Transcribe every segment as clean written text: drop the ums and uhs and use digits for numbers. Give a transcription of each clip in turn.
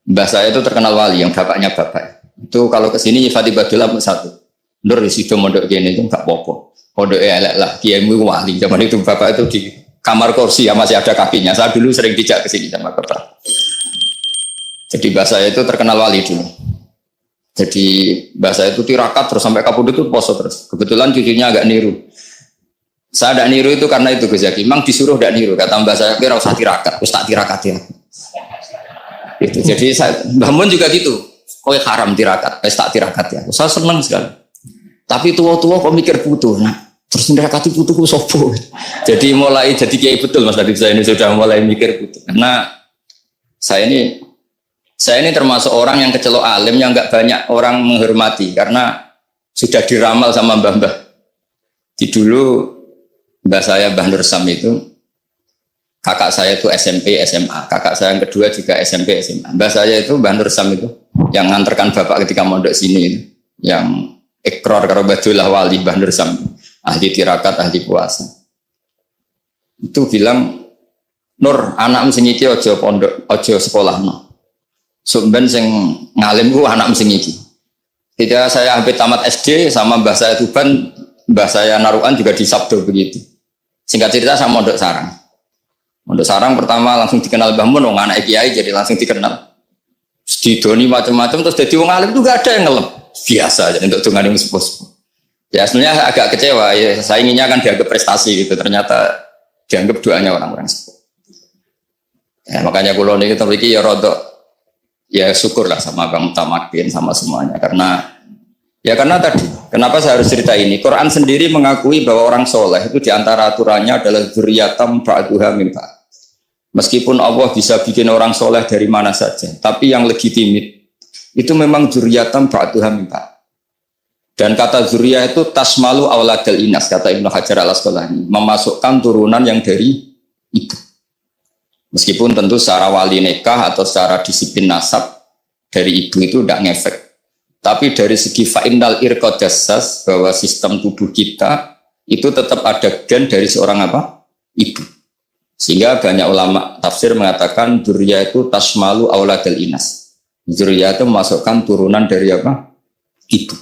Mbah saya itu terkenal wali, yang bapaknya bapak. Itu kalau kesini nyifati Badul Abad satu. Nur disitu mondok gini itu nggak popo. Pondok elek lah, kiaimu wali. Zaman itu bapak itu di kamar kursi ya masih ada kakinya. Saya dulu sering dijak ke sini sama bapak. Jadi mbah saya itu terkenal wali dulu. Jadi mbah saya itu tirakat terus sampai kapundhut itu poso terus. Kebetulan cucunya agak niru. Saya tidak niru itu karena itu Gus Zaki. Memang disuruh tidak niru. Kata mbah saya kira usah tirakat, terus tak tirakat ya. Itu. Jadi saya, Mbah Mun juga gitu. Kowe haram tirakat, tak tirakat ya. Saya senang sekali. Tapi tua-tua kok mikir putu. Nah, terus nirakati putuku sopo. Jadi mulai jadi kiai betul Mas Adib saya ini sudah mulai mikir putu. Karena saya ini termasuk orang yang kecelok alim yang enggak banyak orang menghormati karena sudah diramal sama mbah-mbah. Di dulu mbah saya Mbah Nur Sam itu kakak saya itu SMP, SMA. Kakak saya yang kedua juga SMP, SMA. Mbah saya itu Mbah Nur Sam itu yang nganterkan bapak ketika mondok sini itu, yang ikrar karo Badullah Wali Mbah Nur Sam, ahli tirakat, ahli puasa. Itu bilang, Nur, anak sing iki aja pondok, aja sekolahno. Sumben sing ngalim ku anak sing iki. Ketika saya hampir tamat SD sama mbah saya Tuban, mbah saya Narukan juga di Sabdo begitu. Singkat cerita saya mondok sarang. Mondok sarang pertama langsung dikenal Mbah Mun, anak kiai jadi langsung dikenal. Didoni macam-macam terus jadi wong alim itu gak ada yang ngelem. Biasa aja untuk dongane sepuh. Ya sebenarnya agak kecewa ya, saya inginnya kan dianggap prestasi gitu, ternyata dianggap doanya orang-orang sepuh. Ya, makanya kula niki mriki ya rodok ya syukurlah sama Bang Tamakin sama semuanya karena tadi kenapa saya harus cerita ini? Quran sendiri mengakui bahwa orang soleh itu diantara aturannya adalah dzurriyyatam ba'duha min ba'd. Meskipun Allah bisa bikin orang soleh dari mana saja, tapi yang legitimit itu memang dzurriyyatam ba'duha min ba'd. Dan kata dzurriyyah itu tasmalu auladal inas, kata Ibnu Hajar al-Asqalani, memasukkan turunan yang dari ibu. Meskipun tentu secara wali nikah atau secara disiplin nasab dari ibu itu tidak ngefek. Tapi dari segi fa'innal irqa jassas, bahwa sistem tubuh kita itu tetap ada gen dari seorang apa? Ibu. Sehingga banyak ulama tafsir mengatakan dzurriyyah itu tasmalu auladal inas. Dzurriyyah itu memasukkan turunan dari apa? Ibu.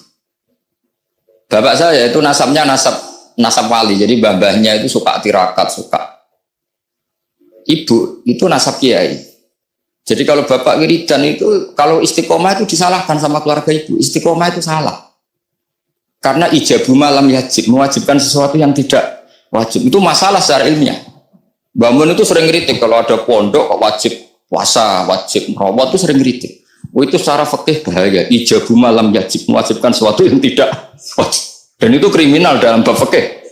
Bapak saya itu nasabnya nasab wali. Jadi mbah-mbahnya itu suka tirakat, suka. Ibu itu nasab kiai. Jadi kalau bapak wiridan itu, kalau istiqomah itu disalahkan sama keluarga ibu. Istiqomah itu salah. Karena ijabu malam yajib, mewajibkan sesuatu yang tidak wajib. Itu masalah secara ilmiah. Mbah Mun itu sering kritik kalau ada pondok wajib puasa, wajib merawat itu sering kritik. Oh itu secara fikih bahaya. Ijabu malam yajib, mewajibkan sesuatu yang tidak wajib. Dan itu kriminal dalam bab fikih.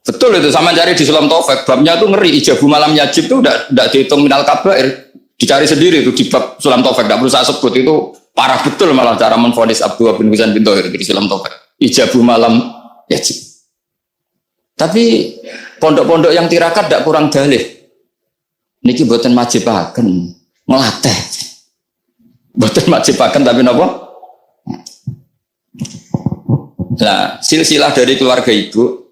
Betul itu, sama cari di Sulam Taufik. Babnya itu ngeri, ijabu malam yajib itu tidak dihitung minal kabair. Dicari sendiri itu di bab Sulam Taufik, tidak perlu saya sebut, itu parah betul malah cara menvonis Abdullah bin Husain bin Thohir di Sulam Taufik. Ijabu malam yajib. Tapi pondok-pondok yang tirakat tidak kurang dalih. Niki boten majibaken, ngelatih. Boten majibaken tapi napa? Nah, silsilah dari keluarga ibu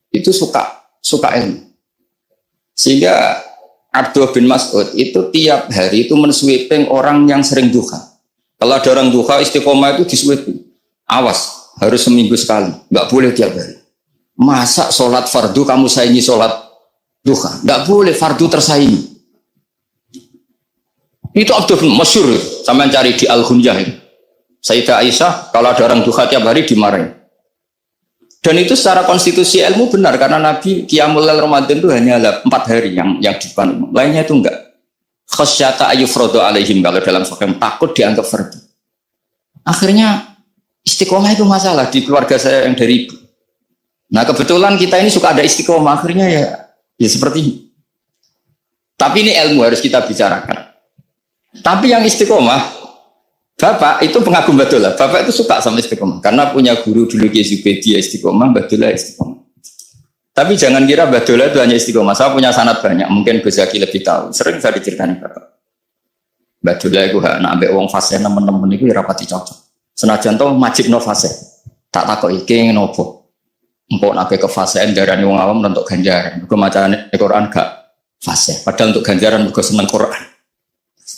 itu suka ilmu. Sehingga Abdullah bin Mas'ud itu tiap hari itu mensweeping orang yang sering duha. Kalau ada orang duha istiqomah itu disweeping. Awas, harus seminggu sekali, nggak boleh tiap hari. Masa sholat fardu kamu saingi sholat duha? Nggak boleh, fardu tersaingi. Itu Abdullah bin masyhur, sama cari di Al-Hunyah itu. Sayyidah Aisyah kalau ada orang duha tiap hari dimarahin. Dan itu secara konstitusi ilmu benar karena Nabi Qiyamul Lail Ramadan itu hanya 4 hari yang dipan, lainnya itu enggak. Khasyata ayyufradu alaihim, kalau dalam fikih takut dianggap fardu. Akhirnya istiqomah itu masalah di keluarga saya yang dari ibu. Nah kebetulan kita ini suka ada istiqomah, akhirnya ya seperti ini. Tapi ini ilmu harus kita bicarakan. Tapi yang istiqomah, Bapak itu pengagum Badullah. Bapak itu suka sama istiqomah karena punya guru dulu Kiai Zubedi istiqomah, Badullah istiqomah. Tapi jangan kira Badullah itu hanya istiqomah. Saya punya sanad banyak, mungkin Gus Zaki lebih tahu. Sering saya diceritakan Bapak. Badullah itu nak ambek wong fase teman-teman itu rapati cocok. Senajan to majibno fase. Tak takoki iki ngopo. Empuk nak ke fase darani wong awam untuk ganjaran. Mergo macane Quran gak fase. Padahal untuk ganjaran mergo seneng Quran.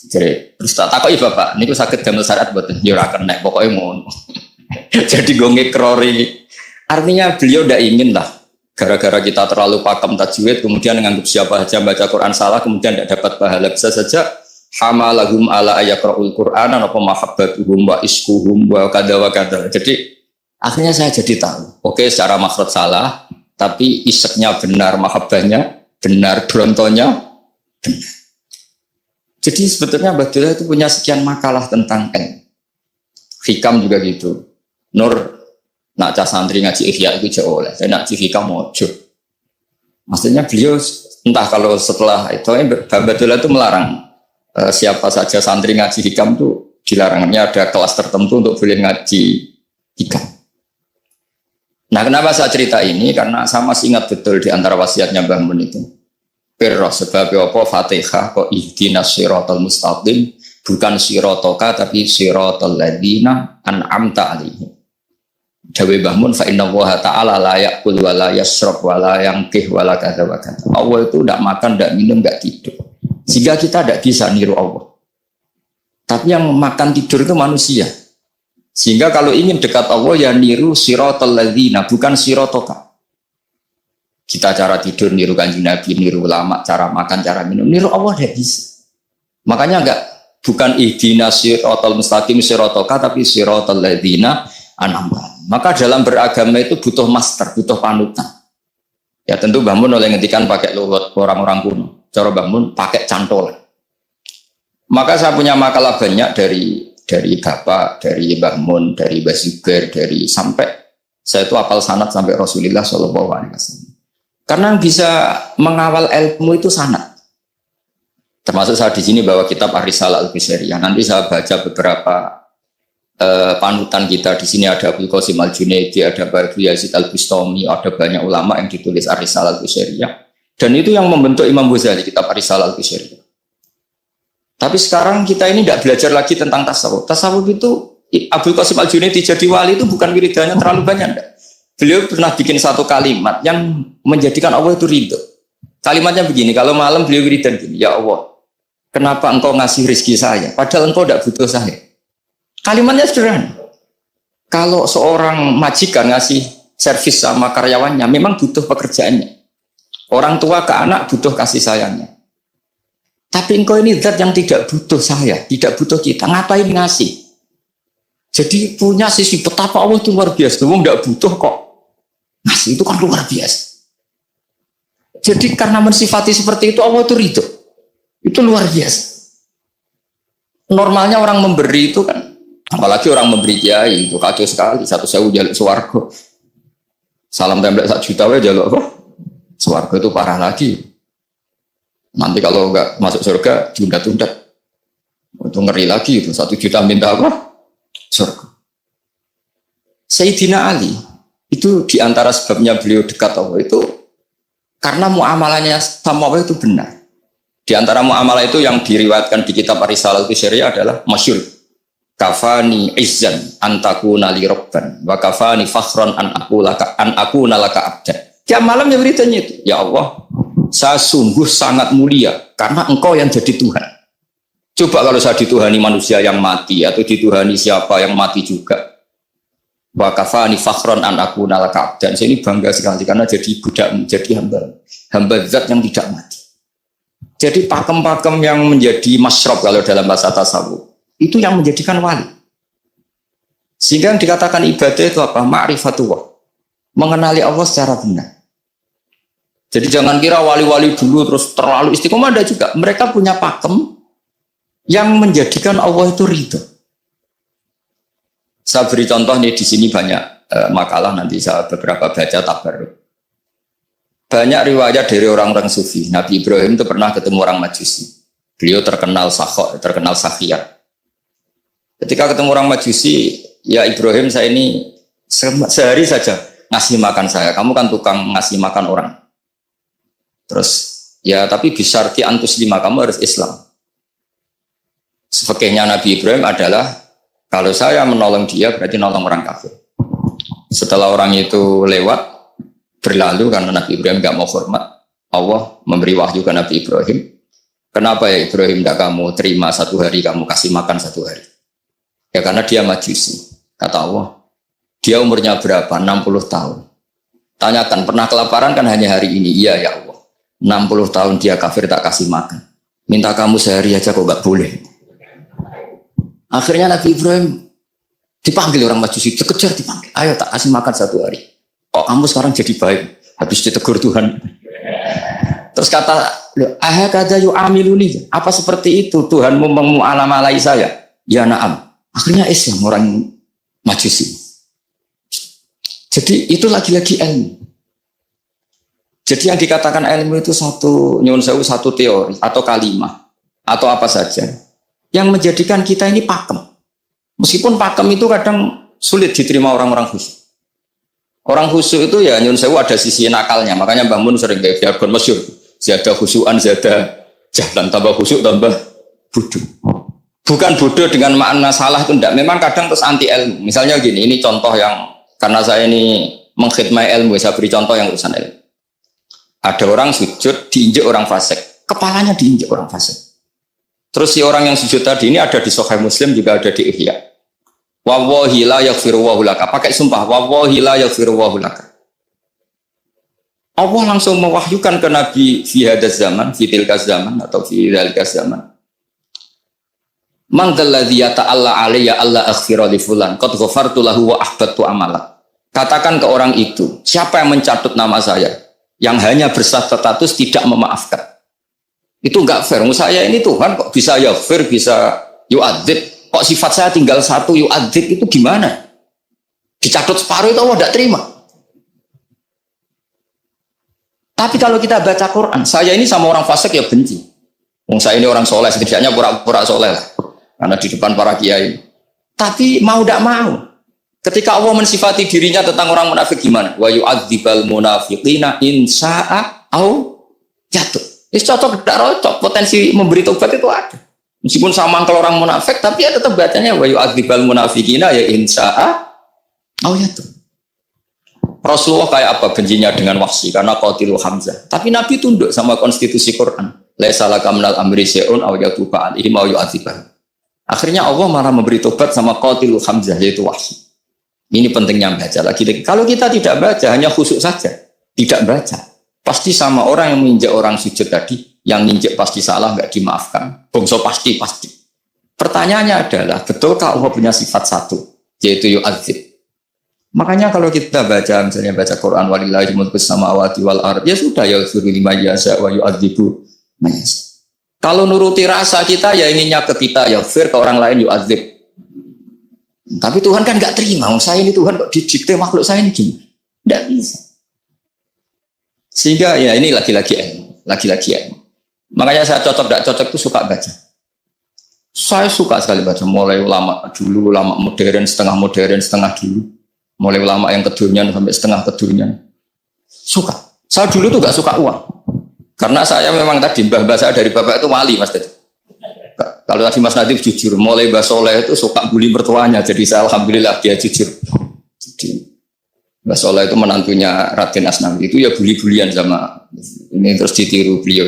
Jadi terus tak takoki bapak, niku saged damel syariat mboten? Ya ora kenek, pokoke ngono. Jadi gue ngekrori. Artinya beliau tidak ingin lah gara-gara kita terlalu pakem tajwid kemudian menganggap siapa saja baca Quran salah kemudian tidak dapat pahala. Bisa saja hamalahum ala ayakra'ul Qur'an apa mahabbatuhum wa iskuhum wa kada wa kada. Jadi akhirnya saya jadi tahu. Oke, secara makhraj salah, tapi iseknya benar, mahabbahnya benar, brontonya benar. Jadi sebetulnya Abdullah itu punya sekian makalah tentang hikam juga gitu. Nur nak cah santri ngaji ihya itu jauh oleh. Saya nak ngaji hikam mojo. Maksudnya beliau entah kalau setelah itu Abdullah itu melarang siapa saja santri ngaji hikam itu dilarangnya ada kelas tertentu untuk boleh ngaji hikam. Nah, kenapa saya cerita ini? Karena saya masih ingat betul di antara wasiatnya Mbah Mun itu. Pirroh sebab apa Fatihah kok ihdinas siratal mustaqim bukan siratoka tapi siratal ladzina an'amta alaihim. Dawe Mbah Mun fa inna Allaha ta'ala la ya'kul wa la yashrab wa la yanqih wa la kadza wa kadza. Allah itu tidak makan, tidak minum, tidak tidur. Sehingga kita tidak bisa niru Allah. Tapi yang makan tidur itu manusia. Sehingga kalau ingin dekat Allah ya niru siratal ladzina bukan siratoka. Kita cara tidur niru Kanjeng Nabi, niru ulama, cara makan, cara minum, niru Allah tidak bisa. Makanya bukan ihdinas siratal mustaqim siratoka tapi siratal ladzina an'amta. Maka dalam beragama itu butuh master, butuh panutan. Ya tentu Mbah Mun oleh ngendikan pakai lugat orang-orang kuno. Cara Mbah Mun pakai cantolan. Maka saya punya makalah banyak dari Bapak, dari Mbah Mun, dari Mbah Zubair, dari sampai saya itu hafal sanad sampai Rasulullah SAW. Karena yang bisa mengawal ilmu itu sanad. Termasuk saya di sini bawa kitab Ar-Risalah Al-Qushairiyah. Nanti saya baca beberapa panutan kita. Di sini ada Abdul Qasim Al-Junaidi, ada Abu Yazid Al-Bustami, ada banyak ulama yang ditulis Ar-Risalah Al-Qushairiyah. Dan itu yang membentuk Imam Ghazali, kitab Ar-Risalah Al-Qushairiyah. Tapi sekarang kita ini tidak belajar lagi tentang tasawuf. Tasawuf itu Abdul Qasim Al-Junaidi jadi wali itu bukan wiridannya terlalu banyak. Enggak. Beliau pernah bikin satu kalimat yang menjadikan Allah itu ridho. Kalimatnya begini, kalau malam beliau wiridan gini, ya Allah, kenapa engkau ngasih rezeki saya? Padahal engkau tidak butuh saya. Kalimatnya sederhana. Kalau seorang majikan ngasih servis sama karyawannya, memang butuh pekerjaannya. Orang tua ke anak butuh kasih sayangnya. Tapi engkau ini zat yang tidak butuh saya, tidak butuh kita. Ngapain ngasih? Jadi punya sisi betapa Allah itu luar biasa. Kamu tidak butuh kok. Ngasih itu kan luar biasa. Jadi karena mensifati seperti itu Allah itu ridho. Itu luar biasa. Normalnya orang memberi itu kan, apalagi orang memberi kiai itu kacau sekali. 1.000 jaluk swarga. Salam template 1 juta wae jaluk apa? Swarga itu parah lagi. Nanti kalau enggak masuk surga tunda-tunda. Itu ngeri lagi itu 1 juta minta apa? Surga. Sayyidina Ali itu diantara sebabnya beliau dekat Allah itu karena muamalahnya sama Allah itu benar. Di antara muamalah itu yang diriwayatkan di kitab Ar-Risalah Al-Qushairiyah adalah masyhur. Kafani izzan antakuna li rabban wa kafani fakhran an akuna laka abdan. Tiap malam ya beritanya itu, ya Allah, saya sungguh sangat mulia karena engkau yang jadi Tuhan. Coba kalau saya dituhani manusia yang mati atau dituhani siapa yang mati juga. Wa kafani fakhran an akuna laka abdan. Saya ini bangga sekali karena jadi budak, jadi hamba zat yang tidak mati. Jadi pakem-pakem yang menjadi masyrab kalau dalam bahasa tasawuf itu yang menjadikan wali. Sehingga yang dikatakan ibadah itu apa? Ma'rifatullah. Mengenali Allah secara benar. Jadi jangan kira wali-wali dulu terus terlalu istiqomah, ada juga. Mereka punya pakem yang menjadikan Allah itu ridho. Saya beri contoh nih di sini banyak makalah nanti saya beberapa baca tabarruk. Banyak riwayat dari orang-orang sufi. Nabi Ibrahim itu pernah ketemu orang Majusi. Beliau terkenal sakhok, terkenal sakhiyat. Ketika ketemu orang Majusi, ya Ibrahim saya ini sehari saja ngasih makan saya. Kamu kan tukang ngasih makan orang. Terus ya tapi bisyarti antus lima, kamu harus Islam. Fakihnya Nabi Ibrahim adalah kalau saya menolong dia berarti nolong orang kafir. Setelah orang itu lewat berlalu karena Nabi Ibrahim nggak mau hormat, Allah memberi wahyu ke Nabi Ibrahim. Kenapa ya Ibrahim tidak kamu terima 1 hari, kamu kasih makan 1 hari? Ya karena dia majusi. Kata Allah, dia umurnya berapa? 60 tahun. Tanyakan, pernah kelaparan kan hanya hari ini? Iya ya Allah. 60 tahun dia kafir tak kasih makan. Minta kamu sehari aja kok gak boleh. Akhirnya Nabi Ibrahim dipanggil orang majusi, dikejar dipanggil. Ayo tak kasih makan 1 hari. Kok kamu sekarang jadi baik? Habis ditegur Tuhan. Terus kata, ahakada yu'amiluni. Apa seperti itu Tuhanmu mengu'alamalai saya? Ya na'am. Akhirnya Islam orang majusi. Jadi itu lagi-lagi ilmu. Jadi yang dikatakan ilmu itu satu teori atau kalimat atau apa saja yang menjadikan kita ini pakem. Meskipun pakem itu kadang sulit diterima orang-orang khusyuk. Orang khusyuk itu ya nyun sewu ada sisi nakalnya. Makanya Mbah Mun sering kayak jargon masyhur. Zada khusyuan, zada jahlan, tambah khusyuk tambah bodoh. Bukan bodoh dengan makna salah itu enggak. Memang kadang terus anti ilmu. Misalnya gini, ini contoh yang karena saya ini mengkhidmati ilmu, saya beri contoh yang urusan ilmu. Ada orang sujud diinjek orang fasik, kepalanya diinjek orang fasik. Terus si orang yang sujud tadi ini ada di Sahih Muslim, juga ada di Ihya. Wallahi la yaghfiru wa laka. Pakai sumpah, wallahi la yaghfiru wa laka. Allah langsung mewahyukan ke Nabi fi hadzal zaman, fi tilka zaman atau fi dzalika zaman. Man dzalladzi yata'alla alayya alla aghfira li fulan qad ghafartu lahu wa ahbattu amala. Katakan ke orang itu, siapa yang mencatut nama saya yang hanya berstatus tidak memaafkan. Itu enggak fair. Saya ini Tuhan kok bisa yaghfir, bisa yu'adzib. Kok sifat saya tinggal 1 yu'adzib itu gimana? Dicatut separuh itu Allah tidak terima. Tapi kalau kita baca Quran, saya ini sama orang fasik ya benci. Saya ini orang soleh, setidaknya pura-pura soleh lah. Karena di depan para kiai. Tapi mau tidak mau. Ketika Allah mensifati dirinya tentang orang munafik gimana? Wa yu'adzibal munafiqina in sa'a au jatuh. Ini cocok tidak cocok. Potensi memberi tobat itu ada. Meskipun sama kalau orang munafik, tapi ya tetap bacanya wa yu'adzibal munafiqina ya in sa'a au jatuh. Rasulullah kayak apa bencinya dengan Wahsy karena qatilu Hamzah. Tapi Nabi tunduk sama konstitusi Quran. Laisa laka minal amri syai'un aw yatuba alaihim aw yu'adzibah. Akhirnya Allah malah memberi tobat sama qatilu Hamzah yaitu Wahsy. Ini pentingnya baca lagi. Kalau kita tidak baca hanya khusyuk saja, tidak baca, pasti sama orang yang menginjak orang sujud tadi, yang menginjak pasti salah enggak dimaafkan. Bongso pasti. Pertanyaannya adalah, betulkah Allah punya sifat 1 yaitu yu'adzib? Makanya kalau kita baca, misalnya baca Quran walillahi mulkus samawati wal ardh, ya sudah ya suruh lima yasa wa yu'adzibu mayasa. Kalau nuruti rasa kita ya inginnya ke kita ya fair, ke orang lain yu'adzib. Tapi Tuhan kan nggak terima. Saya ini Tuhan kok didikte makhluk saya ini gimana? Nggak bisa. Sehingga ya ini lagi-lagi ilmu. Makanya saya cocok tidak cocok itu suka baca. Saya suka sekali baca. Mulai ulama dulu, ulama modern, setengah dulu. Mulai ulama yang kedunian sampai setengah kedunian. Suka. Saya dulu tuh gak suka uang. Karena saya memang tadi, mbah-mbah saya dari bapak itu wali mas tadi. Kalau tadi Mas Nadif jujur, mulai Mbah Soleh itu suka bully mertuanya. Jadi saya alhamdulillah dia jujur. Jadi Mbah Soleh itu menantunya Raden Asnawi. Itu ya bully-bulian sama ini terus ditiru beliau.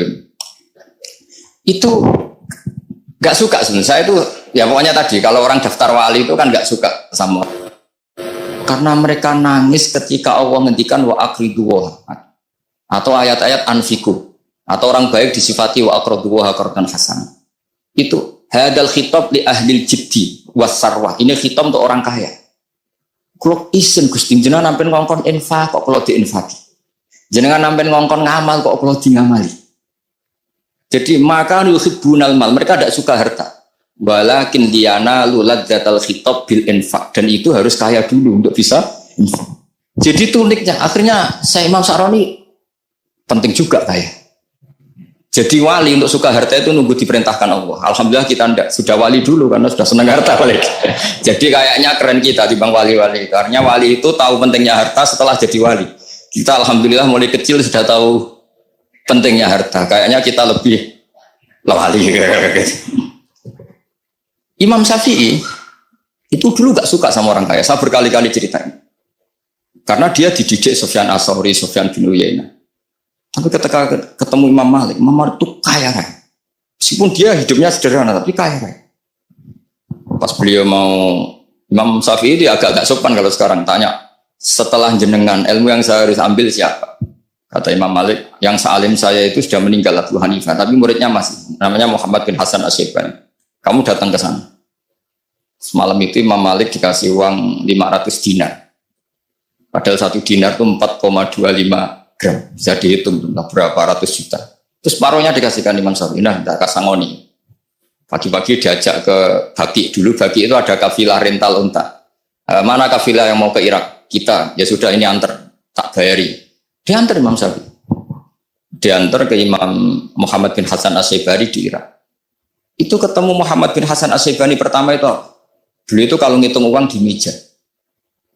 Itu gak suka sebenarnya. Saya itu ya pokoknya tadi, kalau orang daftar wali itu kan gak suka sama. Karena mereka nangis ketika Allah ngendikan wa aqridu atau ayat-ayat anfiku, atau orang baik disifati wa aqridu qardan hasan. Itu hadal khitab li ahlil jiddi wasarwah. Ini khitab untuk orang kaya. Kalau isin Gusti jenengan nampen ngongkon infak kok kalau diinfaki. Jenengan nampen ngongkon ngamal kok kalau di ngamali. Jadi maka yuhibbunal mal, mereka tidak suka harta. Walakin diana lulad zatal khitab bil infak, dan itu harus kaya dulu untuk bisa infak. Jadi itu uniknya. Akhirnya saya Imam Sa'roni penting juga kaya. Jadi wali untuk suka harta itu nunggu diperintahkan Allah. Alhamdulillah kita enggak, sudah wali dulu karena sudah senang harta balik. Jadi kayaknya keren kita dibanding wali-wali. Karena wali itu tahu pentingnya harta setelah jadi wali. Kita alhamdulillah mulai kecil sudah tahu pentingnya harta. Kayaknya kita lebih wali. Imam Syafi'i itu dulu gak suka sama orang kaya. Saya berkali-kali ceritain. Karena dia dididik Sufyan As-Tsauri, Sufyan bin Uyainah. Tapi ketika ketemu Imam Malik itu kaya kan. Meskipun dia hidupnya sederhana tapi kaya raya. Pas beliau mau Imam Syafi'i itu agak-agak sopan kalau sekarang tanya, setelah jenengan ilmu yang saya harus ambil siapa? Kata Imam Malik, yang sealim saya itu sudah meninggal Abu Hanifah, tapi muridnya masih, namanya Muhammad bin Hasan Asy-Syaibani. Kamu datang ke sana. Semalam itu Imam Malik dikasih uang 500 dinar. Padahal 1 dinar itu 4,25 gram. Bisa dihitung berapa ratus juta. Terus paruhnya dikasihkan Imam Syafi'i. Nah, kita kasangoni. Pagi-pagi diajak ke Baki. Dulu Baki itu ada kafilah rental unta. Mana kafilah yang mau ke Irak? Kita. Ya sudah ini antar. Tak bayari. Diantar Imam Syafi'i. Diantar ke Imam Muhammad bin Hasan Asy-Syaibani di Irak. Itu ketemu Muhammad bin Hasan Asy-Syaibani pertama itu. Beliau itu kalau ngitung uang di meja.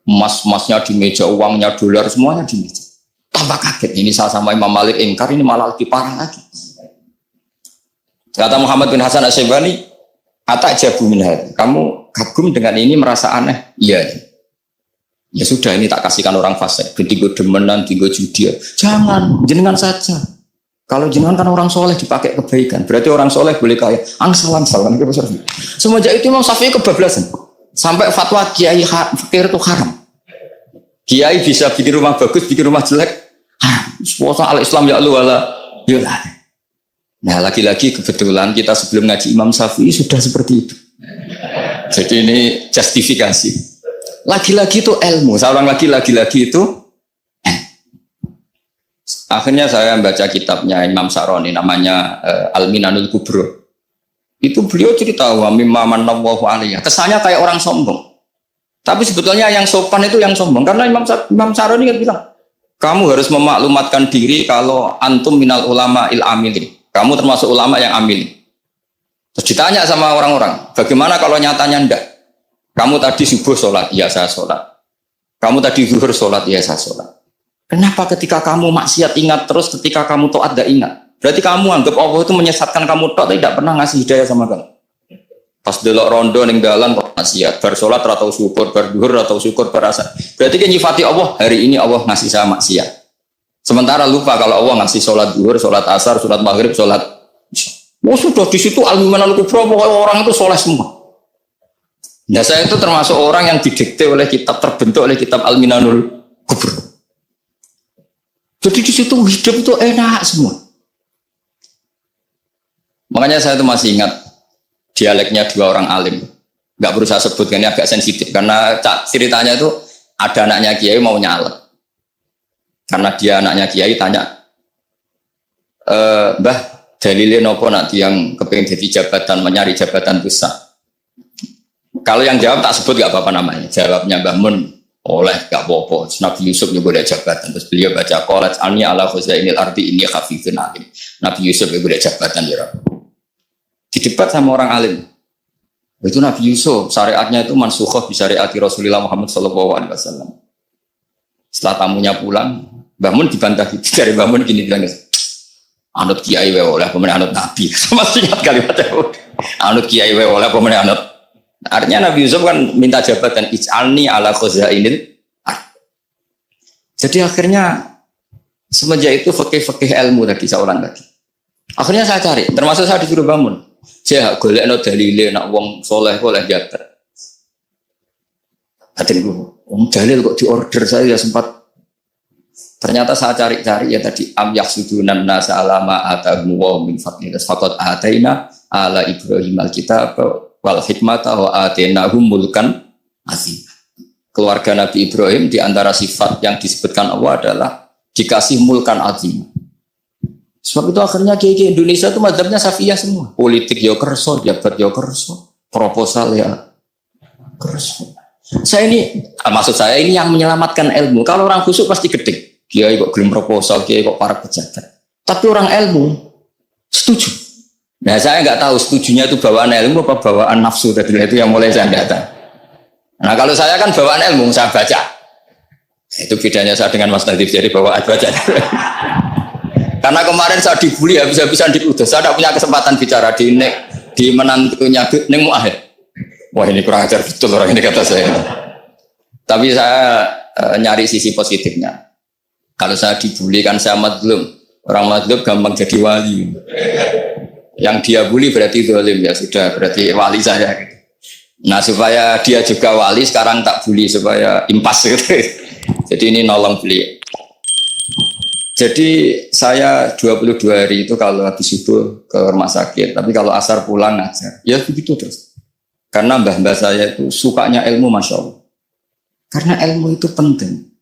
Emas-emasnya di meja, uangnya, dolar, semuanya di meja. Tambah kaget. Ini saya sama Imam Malik ingkar, ini malah lebih parah lagi. Kata Muhammad bin Hasan Asy-Syaibani, "Atajabu min hadza." Kamu kagum dengan ini, merasa aneh? Iya. Ya sudah, ini tak kasihkan orang fasik. Digo demenan, digo judi. Jangan, jenengan saja. Kalau jenengan kan orang soleh dipakai kebaikan. Berarti orang soleh boleh kaya. Angsal-angsal. Semenjak itu Imam Syafi'i kebablasan. Sampai fatwa kiai fakir itu haram. Kiai bisa bikin rumah bagus, bikin rumah jelek. Puasa al-Islam ya Allah wala. Yolah. Nah lagi-lagi kebetulan kita sebelum ngaji Imam Syafi'i sudah seperti itu. Jadi ini justifikasi. Lagi-lagi itu ilmu. Seorang lagi-lagi itu. Akhirnya saya baca kitabnya Imam Sa'roni namanya Al-Minanul Kubro. Itu beliau cerita wa mimma manallahu alaihi. Kesannya kayak orang sombong. Tapi sebetulnya yang sopan itu yang sombong karena Imam Sa'roni kan bilang, kamu harus memaklumatkan diri kalau antum minal ulama il amilin. Kamu termasuk ulama yang amilin. Terus ditanya sama orang-orang, bagaimana kalau nyatanya enggak? Kamu tadi subuh sholat, iya saya sholat. Kamu tadi zuhur sholat, iya saya sholat. Kenapa ketika kamu maksiat ingat terus, ketika kamu taat tidak ingat? Berarti kamu anggap Allah itu menyesatkan kamu tok, tidak pernah ngasih hidayah sama kamu. Pas delok rondo ning dalan kok maksiat, bar sholat atau syukur, bar zuhur atau syukur, bar asar. Berarti kan nyifati Allah, hari ini Allah ngasih saya maksiat. Sementara lupa kalau Allah ngasih sholat zuhur, sholat asar, sholat maghrib, sholat. Oh sudah di situ al-Minanul Kubro, orang itu soleh semua. Nah saya itu termasuk orang yang didikte oleh kitab, terbentuk oleh kitab Al-Minanul Kubro. Jadi di situ hidup itu enak semua. Makanya saya itu masih ingat dialeknya dua orang alim. Gak perlu saya sebutkan, ini agak sensitif. Karena ceritanya itu ada anaknya kiai mau nyalek. Karena dia anaknya kiai tanya, Mbah, dalilnya nopo nanti yang kepengen jadi jabatan, mencari jabatan besar. Kalau yang jawab tak sebut gak apa-apa namanya. Jawabnya Mbah Mun oleh gak apa-apa. Nabi Yusuf juga boleh jabatan. Terus beliau baca qalat ani ala khuzainil ardi ini khafifun alim. Nabi Yusuf juga boleh jabatan ya. Di debat sama orang alim. Itu Nabi Yusuf syariatnya itu mansukhah bi syariati Rasulullah Muhammad sallallahu alaihi wasallam. Setelah tamunya pulang, Mbah Mun dibantah gitu. Dari Mbah Mun gini bilang, anut kiai wae oleh pemenang anut Nabi. Masih ingat kalimatnya. Anut kiai wae oleh pemenang anut. Artinya Nabi Yusuf kan minta jabatan ij'alni ala khuzainil ard. Jadi akhirnya semenjak itu fikih ilmu tadi saya ulang lagi. Akhirnya saya cari, termasuk saya disuruh bangun. Saya golekno dalile nak wong soleh oleh jabat. Hatiku, wong dalil kok diorder saya ya sempat. Ternyata saya cari-cari ya tadi am yahsudunan nasa alama atahum wa min fadlih faqad ataina ala Ibrahim alkitab wal hikmata wa atainahum mulkan azim. Keluarga Nabi Ibrahim di antara sifat yang disebutkan Allah adalah dikasih mulkan azim. Sebab itu akhirnya kiai Indonesia itu mazhabnya Syafi'iyah semua. Politik ya kerso, jabat ya kerso, proposal ya kerso. Saya ini, maksud saya ini yang menyelamatkan ilmu. Kalau orang khusyuk pasti gede. Kiai kok gelem proposal, kiai kok para pejabat. Tapi orang ilmu setuju. Nah saya nggak tahu setujunya itu bawaan ilmu apa bawaan nafsu tadi itu yang mulai saya datang. Nah kalau saya kan bawaan ilmu saya baca. Itu bedanya saya dengan Mas Nadif jadi bawaan baca. Karena kemarin saya dibully habis-habisan diutus. Saya tidak punya kesempatan bicara di menantunya Neng Muahid. Wah ini kurang ajar betul orang ini kata saya. Tapi saya nyari sisi positifnya. Kalau saya dibully kan saya madlum. Orang madlum gampang jadi wali. Yang dia bully berarti zalim ya sudah berarti wali saya. Nah supaya dia juga wali sekarang tak bully supaya impas gitu. Jadi ini nolong beliau. Jadi saya 22 hari itu kalau habis subuh ke rumah sakit, tapi kalau asar pulang ngajar. Ya begitu terus. Karena mbah-mbah saya itu sukanya ilmu, Masya Allah. Karena ilmu itu penting.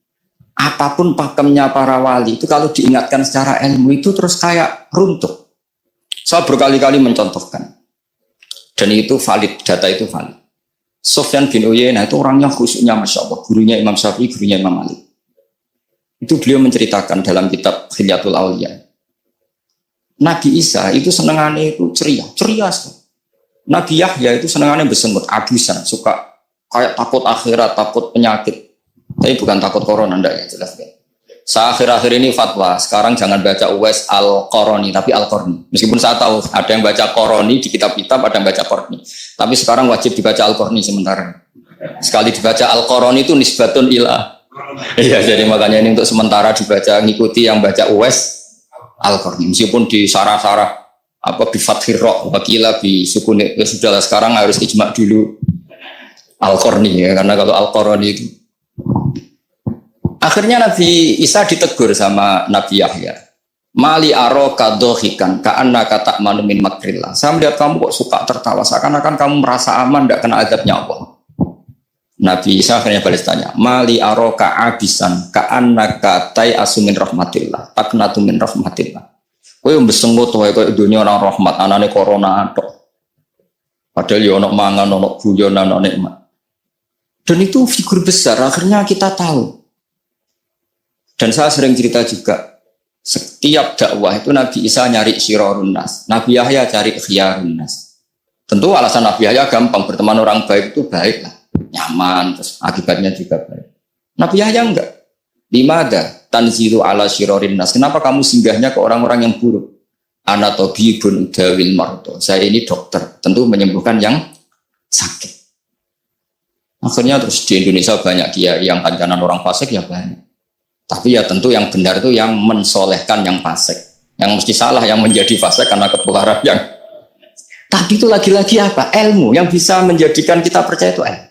Apapun pakemnya para wali itu kalau diingatkan secara ilmu itu terus kayak runtuh. Saya berkali-kali mencontohkan. Dan itu valid, data itu valid. Sufyan bin Uyainah itu orangnya khusyuknya Masya Allah. Gurunya Imam Syafi'i, gurunya Imam Malik. Itu beliau menceritakan dalam kitab Hilyatul Auliya. Nabi Isa itu senengannya itu ceria sekali. Nabi Yahya itu senengannya bersengut, abusan, suka kayak takut akhirat, takut penyakit. Tapi bukan takut corona, enggak ya jelas ya. Saya akhir-akhir ini fatwa, sekarang jangan baca Uwais Al-Qarani, tapi Al-Qarni. Meskipun saya tahu ada yang baca Qarani di kitab-kitab, ada yang baca Qarni. Tapi sekarang wajib dibaca Al-Qarni sementara. Sekali dibaca Al-Qarani itu nisbatun ilah. Iya, jadi makanya ini untuk sementara dibaca, ngikuti yang baca Uwais Al-Qarni. Meskipun di sarah-sarah apa bi fathir ra wakila bi sukun, ya sudahlah sekarang harus ijma dulu Al-Qarni ya, karena kalau Al-Qarani itu akhirnya Nabi Isa ditegur sama Nabi Yahya. Mali aro kadohikan ka'anna kata manumin makrillah. Saya melihat kamu kok suka tertawa, seakan-akan kamu merasa aman, tidak kena azabnya Allah. Nabi Isa akhirnya balas tanya, Mali aro ka'abisan ka'anna katai asumin rahmatillah taknatu min rahmatillah. Kowe mbesengut wae koyo dunya orang rahmat, anane corona tok. Padahal yo ono mangan, ono guyon, ono nikmat. Dan itu figur besar, akhirnya kita tahu. Dan saya sering cerita juga, setiap dakwah itu Nabi Isa nyari syirarun nas, Nabi Yahya cari khiyarun nas. Tentu alasan Nabi Yahya gampang, berteman orang baik itu baik lah, nyaman, terus akibatnya juga baik. Nabi Yahya enggak. Limada tanzilu ala syirarin nas. Kenapa kamu singgahnya ke orang-orang yang buruk? Ana tabibun dawil mardo. Saya ini dokter, tentu menyembuhkan yang sakit. Akhirnya terus di Indonesia banyak kiai yang kancanan orang fasik ya banyak. Tapi ya tentu yang benar itu yang mensolehkan yang fasik. Yang mesti salah yang menjadi fasik karena ketularan yang. Tapi itu lagi-lagi apa? Ilmu yang bisa menjadikan kita percaya itu ilmu.